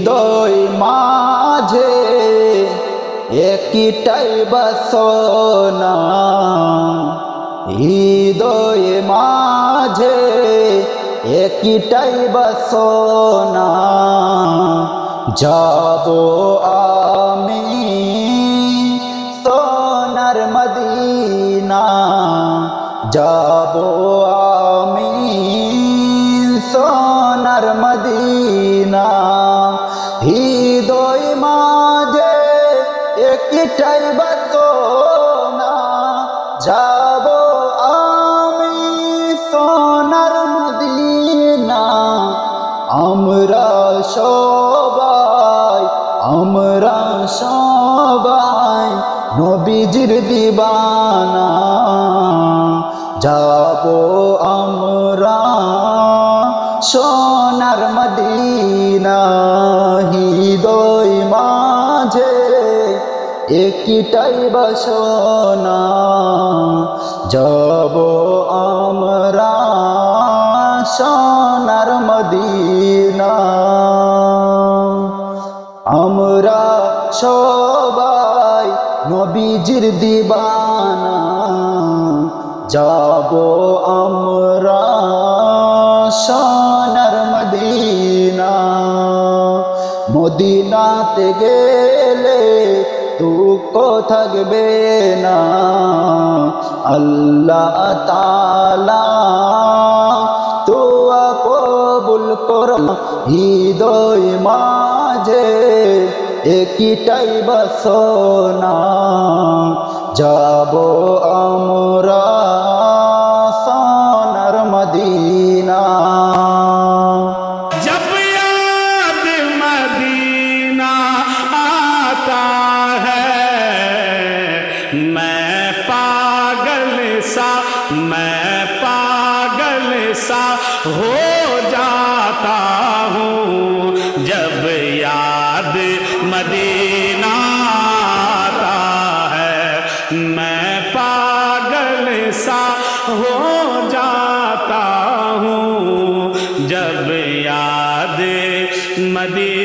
হৃদয় মাঝে একটাই বাসনা, হৃদয় মাঝে একটাই বাসনা, যাব আমি সোনার মদিনা, যাব আমি সোনার মদিনা। হৃদয় মাঝে একটাই বাসনা, যাব আমি সোনার মদিনা। আমরা সবাই নবীজির দিবানা, যাব আমরা সোনার মদিনা। হৃদয় মাঝে একটাই বাসনা, যাব আমরা সোনার মদিনা। আমরা সবাই নবীজির দিবানা, যাব আমরা সোনার মদিনা। মদিনাতে গেলে দুঃখ থাকবে না, আল্লাহ তাআলা দোয়া কবুল করো। হৃদয় মাঝে একটাই বাসনা, যাব আমরা সোনার মদিনা। जब याद मदीना आता है, मैं पागल सा हो जाता हूँ। जब याद मदीना आता है, मैं पागल सा हो जाता हूँ। जब याद मदीना